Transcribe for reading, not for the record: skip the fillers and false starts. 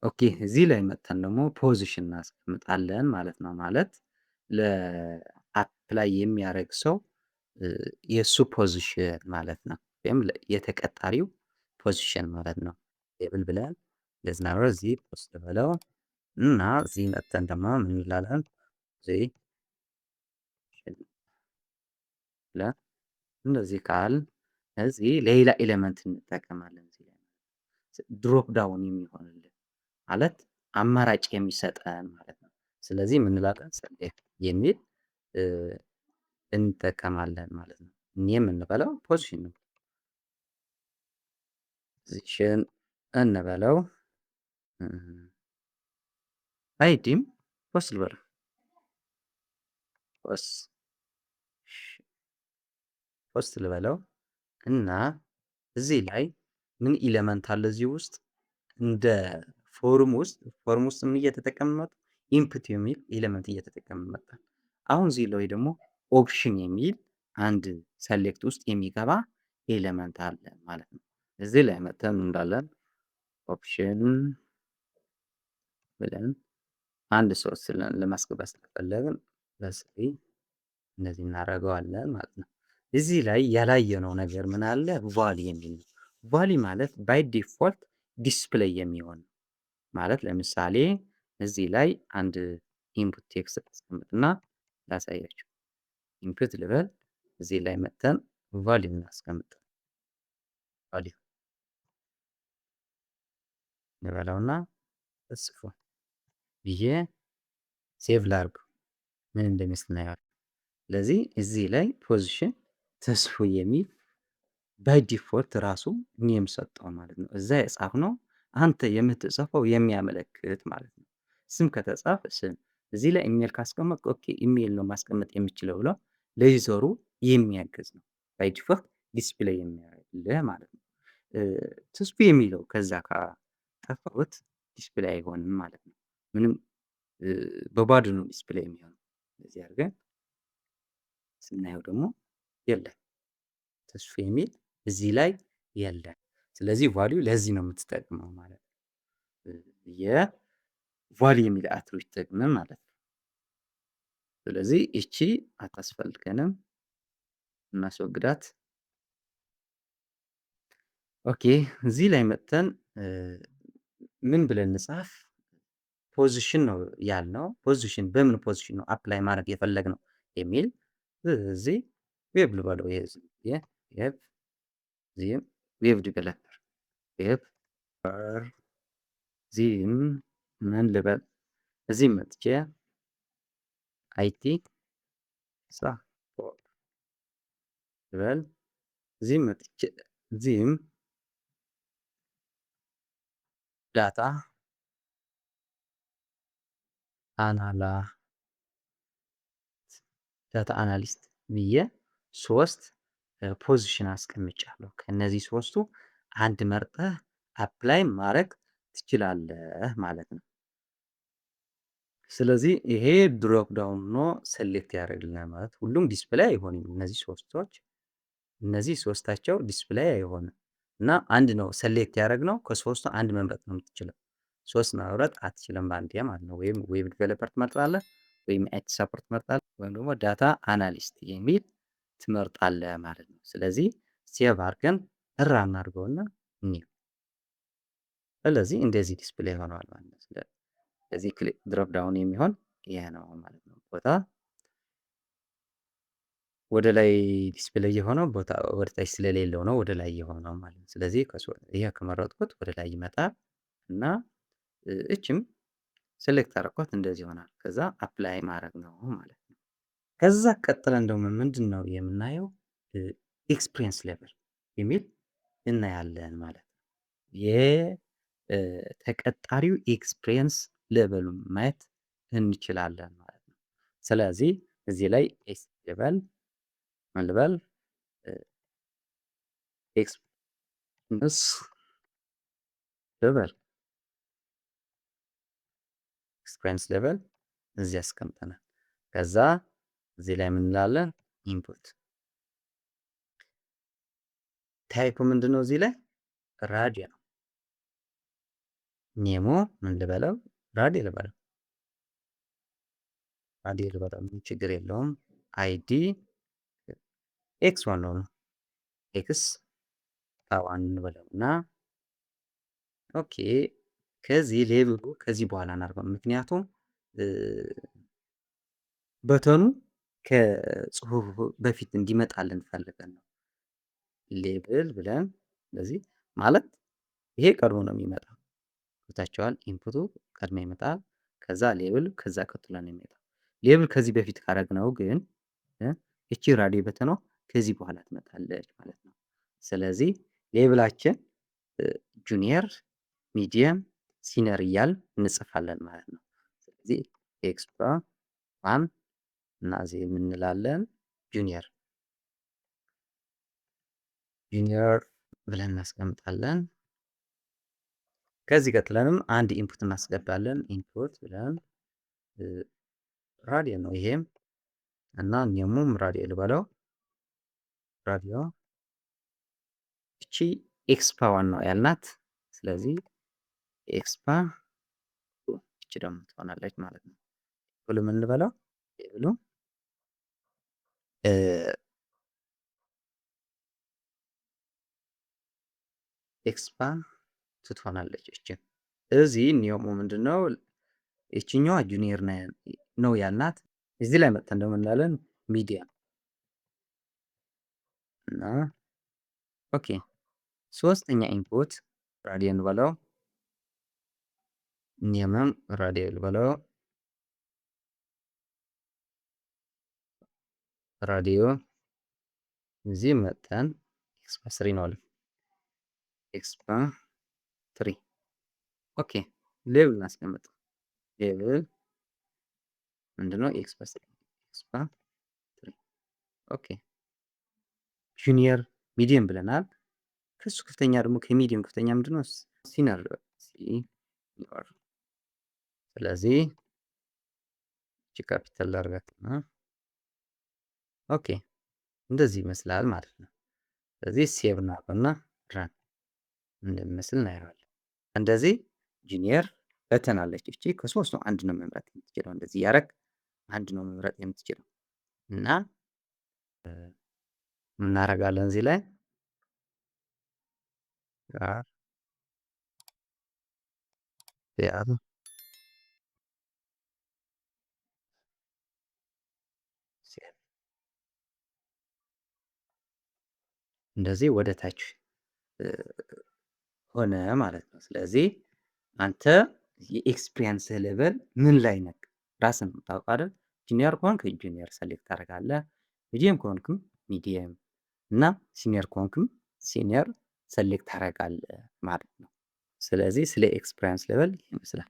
ኦኬ እዚህ ላይ መጥተን ደግሞ ፖዚሽን እናስቀምጣለን ማለት ነው። ማለት ለአፕላይ የሚያደርግ ሰው የእሱ ፖዚሽን ማለት ነው። ወይም የተቀጣሪው ፖዚሽን ማለት ነው። ቴብል ብለን ለዝናሮ እዚህ ፖስት ብለው እና እዚህ መጥተን ደግሞ ምን እንላለን? እዚህ ብለን እንደዚህ ካል እዚህ ሌላ ኤሌመንት እንጠቀማለን። እዚህ ላይ ድሮፕ ዳውን የሚሆንልን ማለት አማራጭ የሚሰጠን ማለት ነው። ስለዚህ ምን እንላለን? ሰሌክት የሚል እንጠቀማለን ማለት ነው። እኔ የምንበለው ፖዚሽን ነው። ፖዚሽን እንበለው አይዲም ፖስት ልበል ፖስት ልበለው እና እዚህ ላይ ምን ኢለመንት አለ? እዚህ ውስጥ እንደ ፎርም ውስጥ ምን እየተጠቀምን መጣ? ኢንፑት የሚል ኤሌመንት እየተጠቀምን መጣ። አሁን እዚህ ላይ ደግሞ ኦፕሽን የሚል አንድ ሰሌክት ውስጥ የሚገባ ኤሌመንት አለ ማለት ነው። እዚህ ላይ መተን እንዳለን ኦፕሽን ብለን አንድ ሶርስ ለማስገባት ስለፈለግን በስሪ እንደዚህ እናደርገዋለን ማለት ነው። እዚህ ላይ ያላየነው ነገር ምን አለ? ቫሊ የሚል ነው። ቫሊ ማለት ባይ ዲፎልት ዲስፕሌይ የሚሆን ማለት ለምሳሌ እዚህ ላይ አንድ ኢንፑት ቴክስት አስቀምጥና ላሳያችሁ። ኢንፑት ልበል እዚህ ላይ መተን ቫሊዩ እናስቀምጥ። ቫሊዩ ልበለውና ተጽፎ ብዬ ሴቭ ላርግ ምን እንደሚመስል እናየዋለን። ስለዚህ እዚህ ላይ ፖዚሽን ተስፎ የሚል ባይ ዲፎልት ራሱ ኔም ሰጠው ማለት ነው። እዛ የጻፍነው አንተ የምትጽፈው የሚያመለክት ማለት ነው። ስም ከተጻፈ ስም እዚህ ላይ ኢሜል ካስቀመጥ ኦኬ ኢሜል ነው ማስቀመጥ የምችለው ብለው ለዩዘሩ የሚያግዝ ነው። ባይ ዲፎልት ዲስፕሌይ የሚያደርግልህ ማለት ነው። ተስፋ የሚለው ከዛ ካጠፋሁት ዲስፕሌይ አይሆንም ማለት ነው። ምንም በባዶ ነው ዲስፕሌይ የሚሆነው። እንደዚህ አድርገን ስናየው ደግሞ የለም ተስፋ የሚል እዚህ ላይ የለም። ስለዚህ ቫልዩ ለዚህ ነው የምትጠቅመው ማለት ነው። የቫልዩ የሚል አትሪቢዩት ተጠቅመን ማለት ነው። ስለዚህ እቺ አታስፈልገንም እናስወግዳት። ኦኬ እዚህ ላይ መጥተን ምን ብለን እንጻፍ? ፖዚሽን ነው ያልነው። ፖዚሽን በምን ፖዚሽን ነው አፕላይ ማድረግ የፈለግነው የሚል እዚህ ዌብ ልበለው። ዌብ ዲቨሎፐር ዌብ ዚህም ምን ልበል? እዚህ መጥቼ አይቲ ሳፖርት ልበል። እዚህ መጥቼ እዚህም ዳታ አናሊስት ብዬ ሶስት ፖዚሽን አስቀምጫለሁ። ከነዚህ ሶስቱ አንድ መርጠህ አፕላይ ማድረግ ትችላለህ ማለት ነው። ስለዚህ ይሄ ድሮፕ ዳውን ሆኖ ሴሌክት ያደርግልናል ማለት ሁሉም ዲስፕሌይ አይሆንም። እነዚህ ሶስታቸው ዲስፕሌይ አይሆንም እና አንድ ነው ሴሌክት ያደረግነው ከሶስቱ አንድ መምረጥ ነው የምትችለው። ሶስት መምረጥ አትችልም በአንዴ ማለት ነው። ወይም ዌብ ዲቨሎፐር ትመርጣለህ፣ ወይም አይቲ ሰፖርት ትመርጣለህ፣ ወይም ደግሞ ዳታ አናሊስት የሚል ትመርጣለህ ማለት ነው። ስለዚህ ሴቭ አድርገን ራን እናድርገውና እንየው። ስለዚህ እንደዚህ ዲስፕሌይ ሆነዋል ማለት ነው። ስለዚህ ድሮፕ ዳውን የሚሆን ይሄ ነው ማለት ነው። ቦታ ወደ ላይ ዲስፕሌይ የሆነው ቦታ ወደ ታች ስለሌለው ነው ወደ ላይ የሆነው ማለት ነው። ስለዚህ ይሄ ከመረጥኩት ወደ ላይ ይመጣል እና እችም ሴሌክት አደረኳት እንደዚህ ይሆናል። ከዛ አፕላይ ማድረግ ነው ማለት ነው። ከዛ ቀጥለን ደግሞ ምንድን ነው የምናየው? ኤክስፒሪየንስ ሌቨል የሚል እናያለን ማለት ነው። የተቀጣሪው ኤክስፒሪየንስ ሌቨሉን ማየት እንችላለን ማለት ነው። ስለዚህ እዚህ ላይ ኤክስ ሌቨል ምን ልበል? ኤክስፒሪየንስ ሌቨል ኤክስፒሪየንስ ሌቨል እዚህ ያስቀምጠናል። ከዛ እዚህ ላይ ምን እንላለን? ኢንፑት ታይፑ ምንድነው? እዚህ ላይ ራዲያ ነው። ኔሙ ምን ልበለው? ራዲ ልበለው። ራዲ ልበለው፣ ምንም ችግር የለውም። አይዲ ኤክስ ዋን ነው። ኤክስ ዋን እንበለው እና ኦኬ። ከዚህ ሌብሉ ከዚህ በኋላ እናድርገው፣ ምክንያቱም በተኑ ከጽሁፍ በፊት እንዲመጣልን ፈልገን ነው። ሌብል ብለን ስለዚህ ማለት ይሄ ቀድሞ ነው የሚመጣው። ቦታቸዋል ኢንፑቱ ቀድሞ ይመጣል። ከዛ ሌብል ከዛ ቀጥሎ ነው የሚመጣው። ሌብል ከዚህ በፊት ካረግነው ግን እቺ ራዲ በተኗ ከዚህ በኋላ ትመጣለች ማለት ነው። ስለዚህ ሌብላችን ጁኒየር፣ ሚዲየም፣ ሲነር እያል እንጽፋለን ማለት ነው። ስለዚህ ኤክስትራ ዋን እና እዚህ የምንላለን ጁኒየር ብለን እናስቀምጣለን። ከዚህ ቀጥለንም አንድ ኢንፑት እናስገባለን። ኢንፑት ብለን ራዲዮ ነው ይሄም እና ኔሙም ራዲዮ ልበለው። ራዲዮ እቺ ኤክስፓ ዋን ነው ያልናት። ስለዚህ ኤክስፓ እቺ ደግሞ ትሆናለች ማለት ነው። ብሉ ምን ልበለው? ብሉ ኤክስፓ ትሆናለች። እቺ እዚህ ኒዮሙ ምንድነው? እቺኛዋ ጁኒየር ነው ያልናት። እዚህ ላይ መጥተን ደግሞ እንዳለን ሚዲያ እና ኦኬ። ሶስተኛ ኢንፑት ራዲዮ ልበለው። ኒየምም ራዲዮ ልበለው። ራዲዮ እዚህ መጥተን ኤክስፓ 3 ነው። ኤክስፓ 3 ኦኬ። ሌብል እናስቀምጥ። ሌብል ምንድነው? ኤክስፓ 3 ኦኬ። ጁኒየር ሚዲየም ብለናል። ከሱ ከፍተኛ ደግሞ ከሚዲየም ከፍተኛ ምንድነው? ሲኒየር ሲኒየር። ስለዚህ እቺ ካፒታል ላድርጋትና ኦኬ እንደዚህ ይመስላል ማለት ነው። ስለዚህ ሴቭ እናድርገውና ራን እንደሚመስል እናየዋለን። እንደዚህ ጁኒየር በተን አለች። እቺ ከሶስቱ አንድ ነው መምረጥ የምትችለው። እንደዚህ ያረግ አንድ ነው መምረጥ የምትችለው እና እናረጋለን እዚህ ላይ ጋር ያሉ እንደዚህ ወደ ታች ሆነ ማለት ነው። ስለዚህ አንተ የኤክስፒሪየንስ ሌቨል ምን ላይ ነህ ራስን ታውቃለህ አይደል? ጁኒየር ከሆንክ ጁኒየር ሰሌክት ታደርጋለህ። ሚዲየም ከሆንክም ሚዲየም እና ሲኒየር ከሆንክም ሲኒየር ሰሌክት ታደርጋለህ ማለት ነው። ስለዚህ ስለ ኤክስፒሪየንስ ሌቨል ይመስላል።